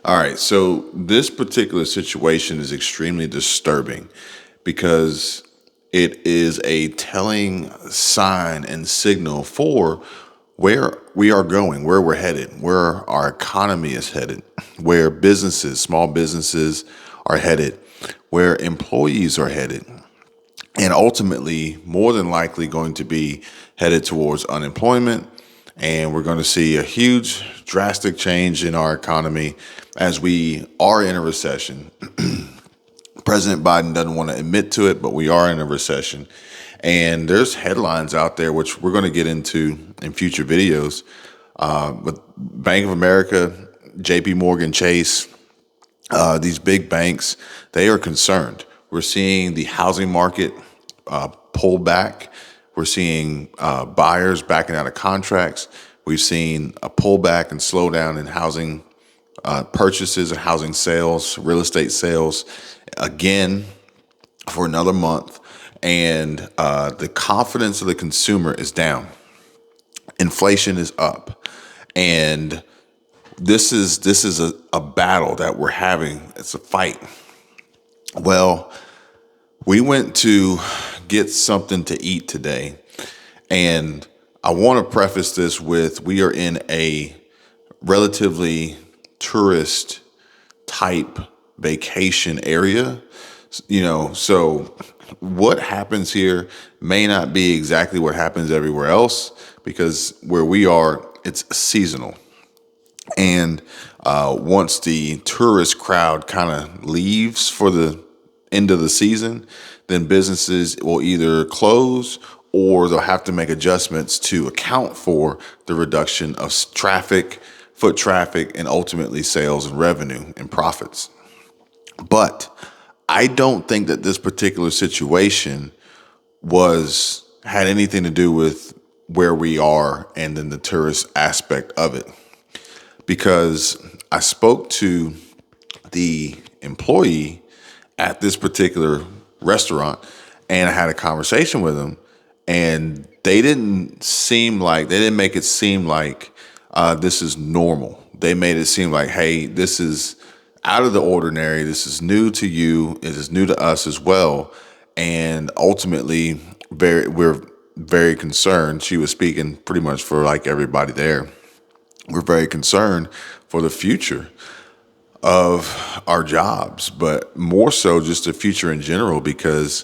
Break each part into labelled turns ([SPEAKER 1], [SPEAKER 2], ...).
[SPEAKER 1] All right, so this particular situation is extremely disturbing because it is a telling sign and signal for where we are going, where we're headed, where our economy is headed, where businesses, small businesses are headed, where employees are headed, and ultimately, more than likely, going to be headed towards unemployment. And we're going to see a huge, drastic change in our economy as we are in a recession. President Biden doesn't want to admit to it, but we are in a recession. And there's headlines out there, which we're going to get into in future videos. But Bank of America, JP Morgan Chase, these big banks, they are concerned. We're seeing the housing market pull back. We're seeing buyers backing out of contracts. We've seen a pullback and slowdown in housing purchases and housing sales, real estate sales, again for another month. And the confidence of the consumer is down. Inflation is up. And this is a battle that we're having. It's a fight. Well, we went to get something to eat today, and I want to preface this with we are in a relatively tourist type vacation area. So what happens here may not be exactly what happens everywhere else because where we are, it's seasonal. And once the tourist crowd kind of leaves for the end of the season, then businesses will either close or they'll have to make adjustments to account for the reduction of traffic, foot traffic, and ultimately sales and revenue and profits. But I don't think that this particular situation had anything to do with where we are and then the tourist aspect of it because I spoke to the employee at this particular restaurant and I had a conversation with them, and they didn't make it seem like this is normal. They made it seem like, hey, this is out of the ordinary. This is new to you. It is new to us as well. And ultimately, we're very concerned. She was speaking pretty much for like everybody there. We're very concerned for the future of our jobs, but more so just the future in general, because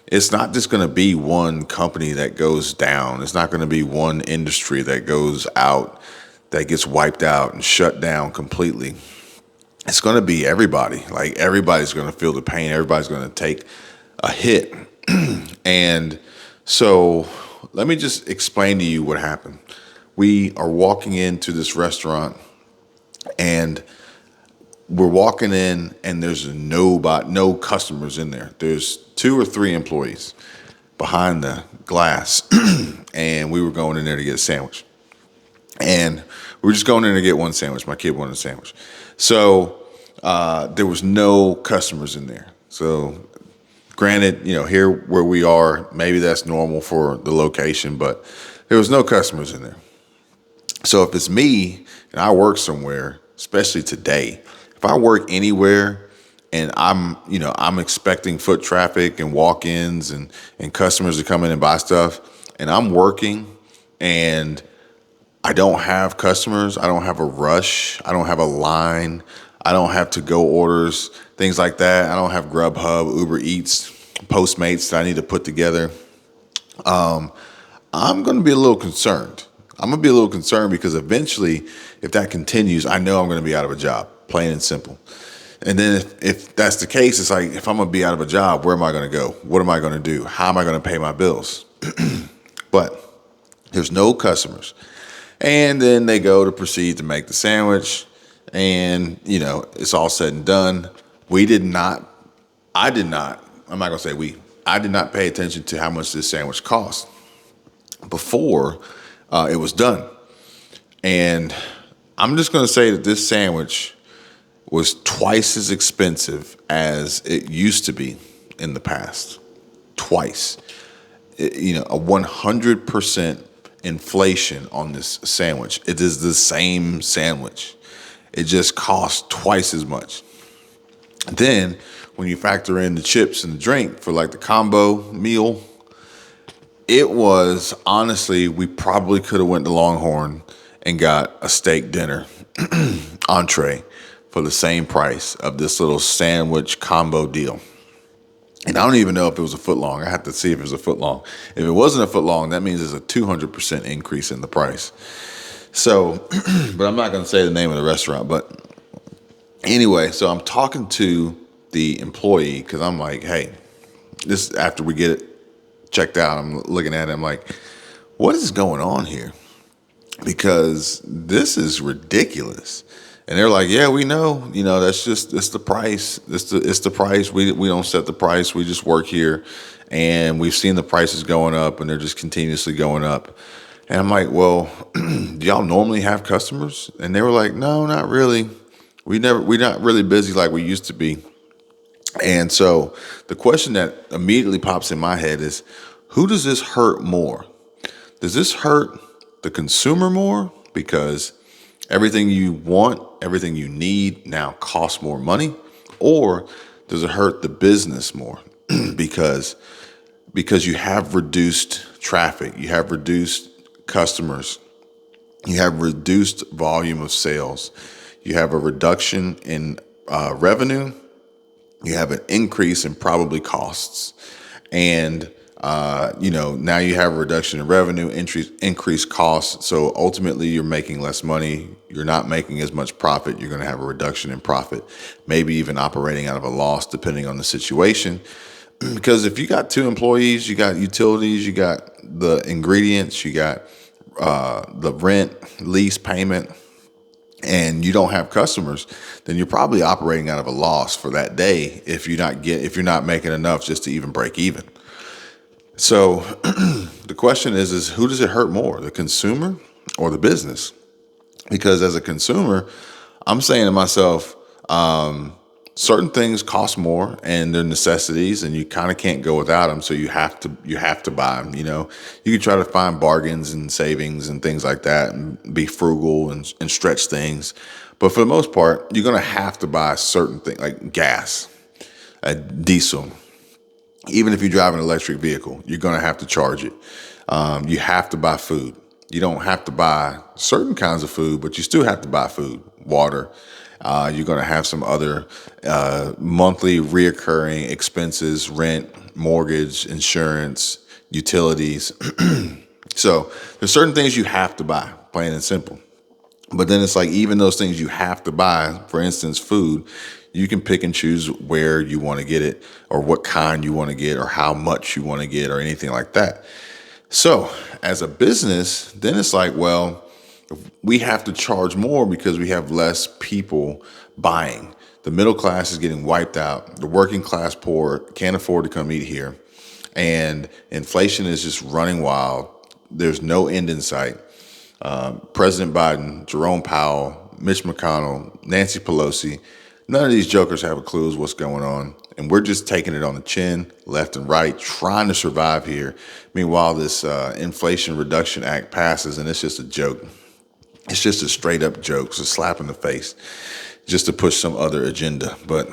[SPEAKER 1] it's not just going to be one company that goes down. It's not going to be one industry that goes out, that gets wiped out and shut down completely. It's going to be everybody. Like everybody's going to feel the pain. Everybody's going to take a hit. And so let me just explain to you what happened. We are walking into this restaurant and we're walking in and there's no customers in there. There's 2 or 3 employees behind the glass. And we were going in there to get a sandwich. And we were just going in to get one sandwich. My kid wanted a sandwich. So there was no customers in there. So granted, here where we are, maybe that's normal for the location, but there was no customers in there. So if it's me and I work somewhere, especially today, if I work anywhere and I'm expecting foot traffic and walk-ins and customers to come in and buy stuff, and I'm working and I don't have customers, I don't have a rush, I don't have a line, I don't have to-go orders, things like that. I don't have Grubhub, Uber Eats, Postmates that I need to put together. I'm going to be a little concerned. I'm going to be a little concerned because eventually, if that continues, I know I'm going to be out of a job, plain and simple. And then if that's the case, it's like, if I'm going to be out of a job, where am I going to go? What am I going to do? How am I going to pay my bills? But there's no customers. And then they go to proceed to make the sandwich. And, it's all said and done. I did not, I'm not going to say I did not pay attention to how much this sandwich cost before it was done. And I'm just going to say that this sandwich was twice as expensive as it used to be in the past. Twice. A 100% inflation on this sandwich. It is the same sandwich. It just costs twice as much. Then when you factor in the chips and the drink for like the combo meal, it was honestly, we probably could have went to Longhorn and got a steak dinner entree for the same price of this little sandwich combo deal. And I don't even know if it was a foot long. I have to see if it was a foot long. If it wasn't a foot long, that means there's a 200% increase in the price. So, but I'm not going to say the name of the restaurant. But anyway, so I'm talking to the employee because I'm like, hey, this after we get it checked out, I'm looking at it. I'm like, what is going on here? Because this is ridiculous. And they're like, yeah, we know, that's just, it's the price. It's the price. We don't set the price. We just work here and we've seen the prices going up and they're just continuously going up. And I'm like, well, do y'all normally have customers? And they were like, no, not really. We're not really busy like we used to be. And so the question that immediately pops in my head is, who does this hurt more? Does this hurt the consumer more because everything you want, everything you need now costs more money? Or does it hurt the business more because you have reduced traffic, you have reduced customers, you have reduced volume of sales, you have a reduction in revenue, you have an increase in probably costs, and now you have a reduction in revenue, increased costs. So ultimately, you're making less money. You're not making as much profit. You're going to have a reduction in profit, maybe even operating out of a loss, depending on the situation. Because if you got two employees, you got utilities, you got the ingredients, you got the rent, lease payment, and you don't have customers, then you're probably operating out of a loss for that day if you're not making enough just to even break even. So the question is who does it hurt more, the consumer or the business? Because as a consumer, I'm saying to myself, certain things cost more and they're necessities and you kind of can't go without them. So you have to buy them. You can try to find bargains and savings and things like that and be frugal and stretch things. But for the most part, you're going to have to buy certain things like gas, diesel. Even if you drive an electric vehicle, you're going to have to charge it. You have to buy food. You don't have to buy certain kinds of food, but you still have to buy food, water. You're going to have some other monthly reoccurring expenses, rent, mortgage, insurance, utilities. So there's certain things you have to buy, plain and simple. But then it's like even those things you have to buy, for instance, food, you can pick and choose where you want to get it or what kind you want to get or how much you want to get or anything like that. So as a business, then it's like, well, we have to charge more because we have less people buying. The middle class is getting wiped out. The working class poor can't afford to come eat here. And inflation is just running wild. There's no end in sight. President Biden, Jerome Powell, Mitch McConnell, Nancy Pelosi, none of these jokers have a clue as what's going on. And we're just taking it on the chin, left and right, trying to survive here. Meanwhile, this Inflation Reduction Act passes and it's just a joke. It's just a straight up joke. It's a slap in the face just to push some other agenda. But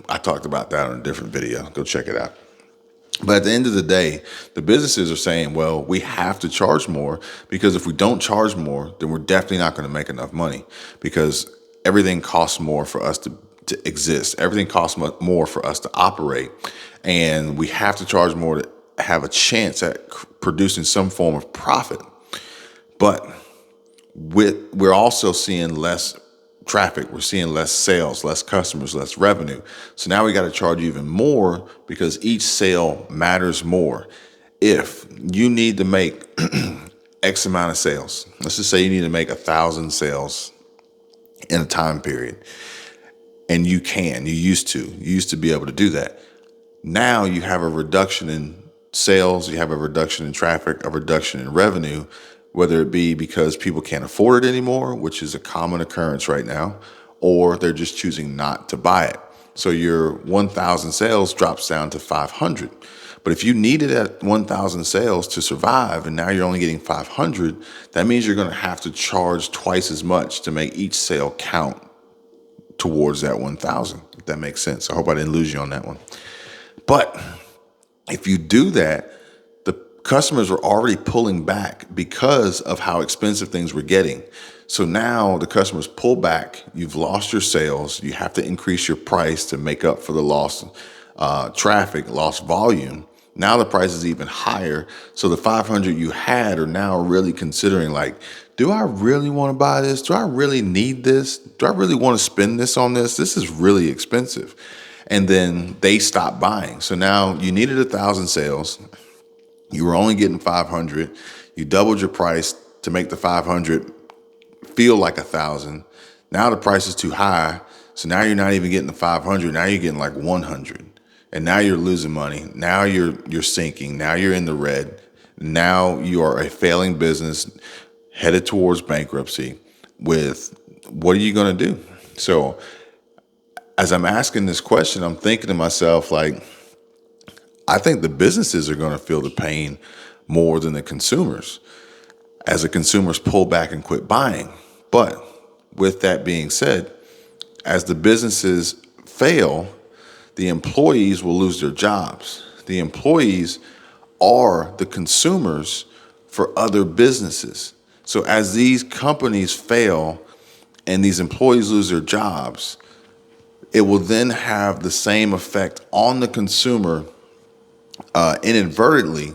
[SPEAKER 1] I talked about that on a different video. Go check it out. But at the end of the day, the businesses are saying, well, we have to charge more because if we don't charge more, then we're definitely not going to make enough money because everything costs more for us to exist. Everything costs more for us to operate. And we have to charge more to have a chance at producing some form of profit. But we're also seeing less traffic. We're seeing less sales, less customers, less revenue. So now we got to charge even more because each sale matters more. If you need to make X amount of sales, let's just say you need to make 1,000 sales in a time period, and you used to be able to do that. Now you have a reduction in sales, you have a reduction in traffic, a reduction in revenue, whether it be because people can't afford it anymore, which is a common occurrence right now, or they're just choosing not to buy it. So your 1,000 sales drops down to 500. But if you needed at 1,000 sales to survive and now you're only getting 500, that means you're going to have to charge twice as much to make each sale count towards that 1,000, if that makes sense. I hope I didn't lose you on that one. But if you do that, the customers are already pulling back because of how expensive things were getting. So now the customers pull back, you've lost your sales, you have to increase your price to make up for the lost traffic, lost volume. Now the price is even higher. So the 500 you had are now really considering like, do I really want to buy this? Do I really need this? Do I really want to spend this on this? This is really expensive. And then they stop buying. So now you needed 1,000 sales. You were only getting 500. You doubled your price to make the 500 feel like 1,000. Now the price is too high. So now you're not even getting the 500. Now you're getting like 100. And now you're losing money. Now you're sinking. Now you're in the red. Now you are a failing business headed towards bankruptcy with what are you going to do? So as I'm asking this question, I'm thinking to myself, like, I think the businesses are going to feel the pain more than the consumers as the consumers pull back and quit buying. But with that being said, as the businesses fail, the employees will lose their jobs. The employees are the consumers for other businesses. So as these companies fail and these employees lose their jobs, it will then have the same effect on the consumer inadvertently,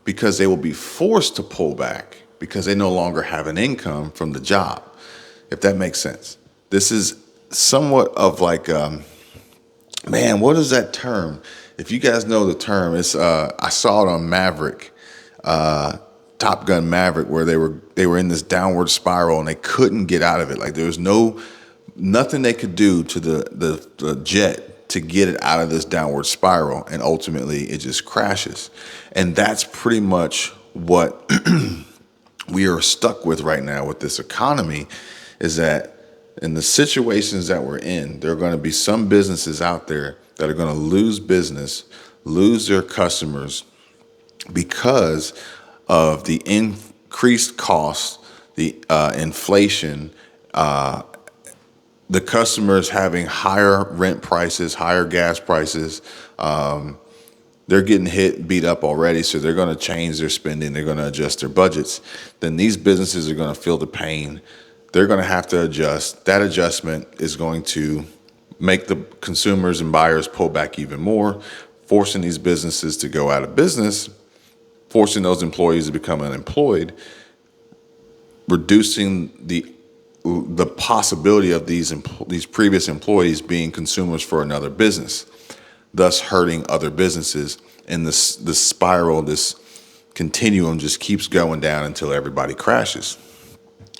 [SPEAKER 1] because they will be forced to pull back because they no longer have an income from the job, if that makes sense. This is somewhat of like, man, what is that term? If you guys know the term, it's I saw it on Maverick, Top Gun Maverick, where they were in this downward spiral and they couldn't get out of it. Like there was nothing they could do to the jet to get it out of this downward spiral, and ultimately it just crashes. And that's pretty much what we are stuck with right now with this economy, is that in the situations that we're in, there are going to be some businesses out there that are going to lose business, lose their customers because of the increased costs, the inflation, the customers having higher rent prices, higher gas prices. They're getting beat up already, so they're going to change their spending. They're going to adjust their budgets. Then these businesses are going to feel the pain. They're going to have to adjust. That adjustment is going to make the consumers and buyers pull back even more, forcing these businesses to go out of business, forcing those employees to become unemployed, reducing the possibility of these previous employees being consumers for another business, thus hurting other businesses. And this spiral, this continuum just keeps going down until everybody crashes.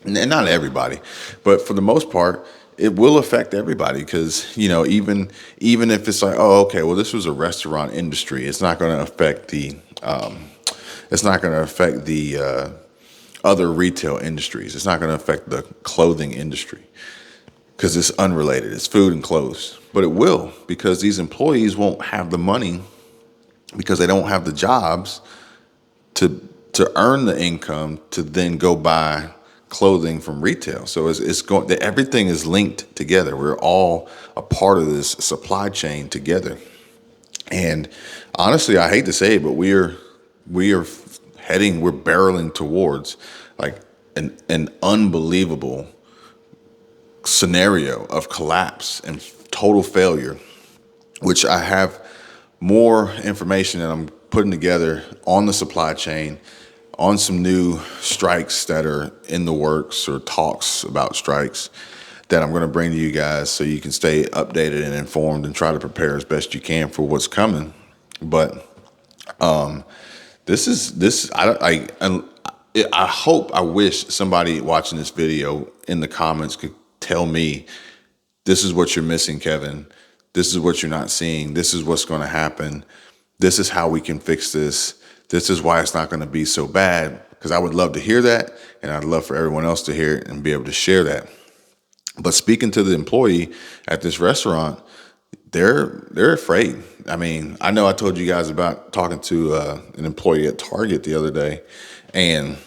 [SPEAKER 1] And not everybody, but for the most part, it will affect everybody, because even if it's like, oh, okay, well, this was a restaurant industry, it's not going to affect the other retail industries. It's not going to affect the clothing industry because it's unrelated. It's food and clothes. But it will, because these employees won't have the money because they don't have the jobs to earn the income to then go buy clothing from retail. So everything is linked together. We're all a part of this supply chain together. And honestly, I hate to say it, but we're barreling towards like an unbelievable scenario of collapse and total failure, which I have more information that I'm putting together on the supply chain, on some new strikes that are in the works or talks about strikes that I'm going to bring to you guys so you can stay updated and informed and try to prepare as best you can for what's coming. But I wish somebody watching this video in the comments could tell me, this is what you're missing, Kevin. This is what you're not seeing. This is what's going to happen. This is how we can fix this. This is why it's not going to be so bad. Because I would love to hear that, and I'd love for everyone else to hear it and be able to share that. But speaking to the employee at this restaurant, they're afraid. I mean, I know I told you guys about talking to an employee at Target the other day, and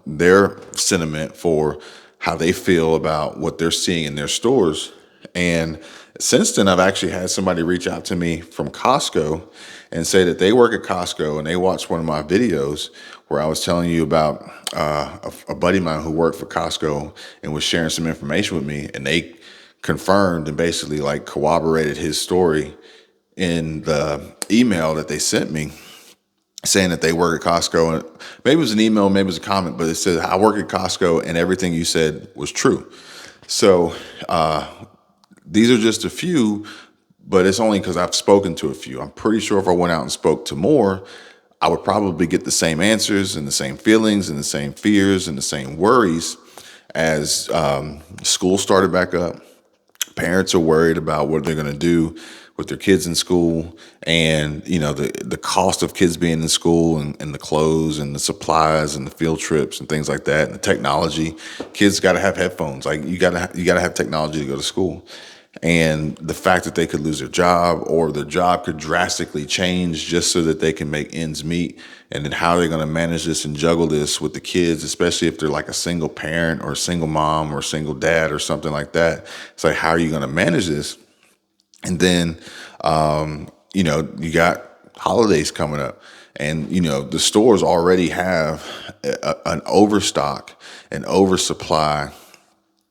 [SPEAKER 1] their sentiment for how they feel about what they're seeing in their stores. And since then, I've actually had somebody reach out to me from Costco and say that they work at Costco and they watched one of my videos where I was telling you about a buddy of mine who worked for Costco and was sharing some information with me, and they confirmed and basically like corroborated his story in the email that they sent me, saying that they work at Costco. And maybe it was an email, maybe it was a comment, but it said, I work at Costco and everything you said was true. So these are just a few, but it's only because I've spoken to a few. I'm pretty sure if I went out and spoke to more, I would probably get the same answers and the same feelings and the same fears and the same worries as school started back up. Parents are worried about what they're going to do with their kids in school, and the cost of kids being in school, and the clothes and the supplies and the field trips and things like that, and the technology. Kids got to have headphones. Like you got to have technology to go to school. And the fact that they could lose their job, or their job could drastically change just so that they can make ends meet, and then how they're going to manage this and juggle this with the kids, especially if they're like a single parent or a single mom or a single dad or something like that. It's like, how are you going to manage this? And then, you got holidays coming up, and, the stores already have an overstock, an oversupply,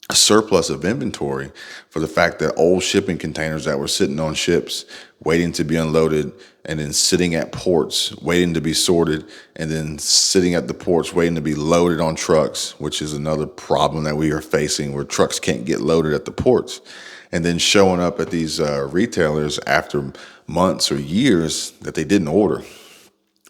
[SPEAKER 1] a surplus of inventory, for the fact that old shipping containers that were sitting on ships waiting to be unloaded, and then sitting at ports waiting to be sorted, and then sitting at the ports waiting to be loaded on trucks, which is another problem that we are facing, where trucks can't get loaded at the ports, and then showing up at these retailers after months or years that they didn't order,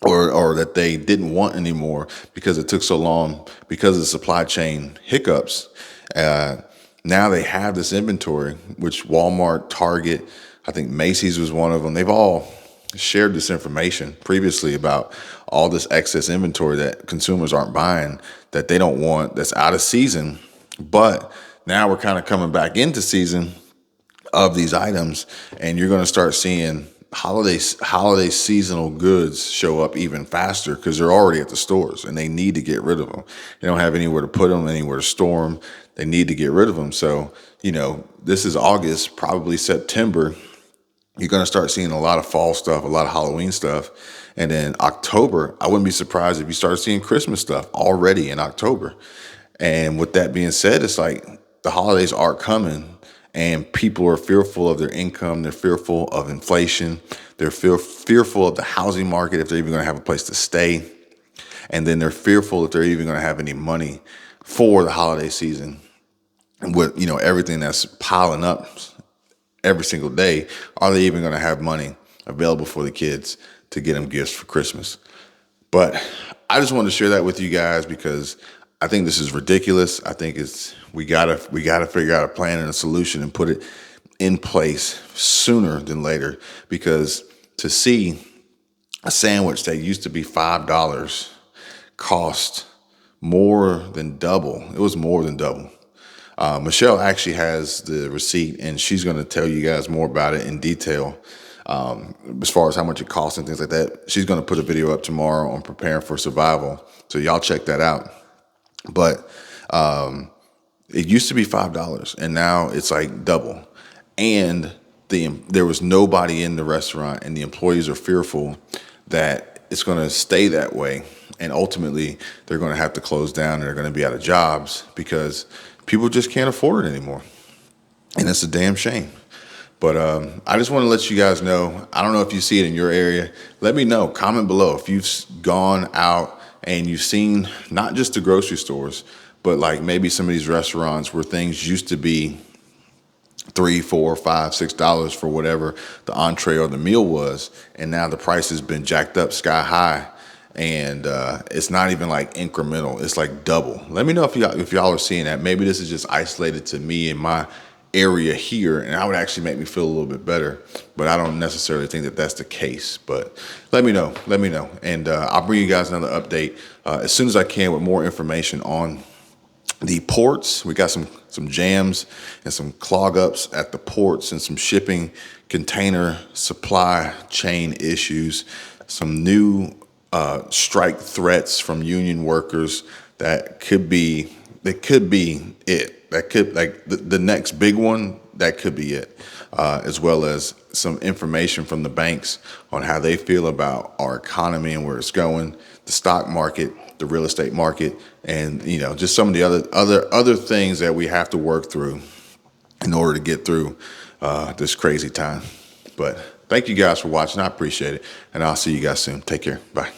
[SPEAKER 1] or that they didn't want anymore because it took so long because of the supply chain hiccups. Now they have this inventory, which Walmart, Target, I think Macy's was one of them. They've all shared this information previously about all this excess inventory that consumers aren't buying, that they don't want, that's out of season. But now we're kind of coming back into season of these items, and you're going to start seeing holiday seasonal goods show up even faster because they're already at the stores and they need to get rid of them. They don't have anywhere to put them, anywhere to store them. They need to get rid of them. So, this is August, probably September. You're going to start seeing a lot of fall stuff, a lot of Halloween stuff. And then October, I wouldn't be surprised if you start seeing Christmas stuff already in October. And with that being said, it's like the holidays are coming, and people are fearful of their income. They're fearful of inflation. They're fearful of the housing market, if they're even going to have a place to stay. And then they're fearful if they're even going to have any money for the holiday season. And with, everything that's piling up every single day, are they even going to have money available for the kids to get them gifts for Christmas? But I just wanted to share that with you guys because I think this is ridiculous. I think we gotta figure out a plan and a solution and put it in place sooner than later, because to see a sandwich that used to be $5 cost more than double. It was more than double. Michelle actually has the receipt, and she's going to tell you guys more about it in detail, as far as how much it costs and things like that. She's going to put a video up tomorrow on preparing for survival, so y'all check that out. But it used to be $5, and now it's like double. And there was nobody in the restaurant, and the employees are fearful that it's going to stay that way, and ultimately they're going to have to close down, and they're going to be out of jobs because people just can't afford it anymore. And it's a damn shame. But I just want to let you guys know, I don't know if you see it in your area. Let me know. Comment below if you've gone out and you've seen not just the grocery stores, but like maybe some of these restaurants where things used to be $3, $4, $5, $6 for whatever the entree or the meal was, and now the price has been jacked up sky high. And it's not even like incremental. It's like double. Let me know if y'all are seeing that. Maybe this is just isolated to me in my area here, and that would actually make me feel a little bit better. But I don't necessarily think that that's the case. But let me know. And I'll bring you guys another update as soon as I can with more information on The ports, we got some jams and some clog ups at the ports and some shipping container supply chain issues, some new strike threats from union workers that could be it. That could like the next big one. That could be it, as well as some information from the banks on how they feel about our economy and where it's going, the stock market, the real estate market, and just some of the other things that we have to work through in order to get through this crazy time. But thank you guys for watching. I appreciate it, and I'll see you guys soon. Take care. Bye.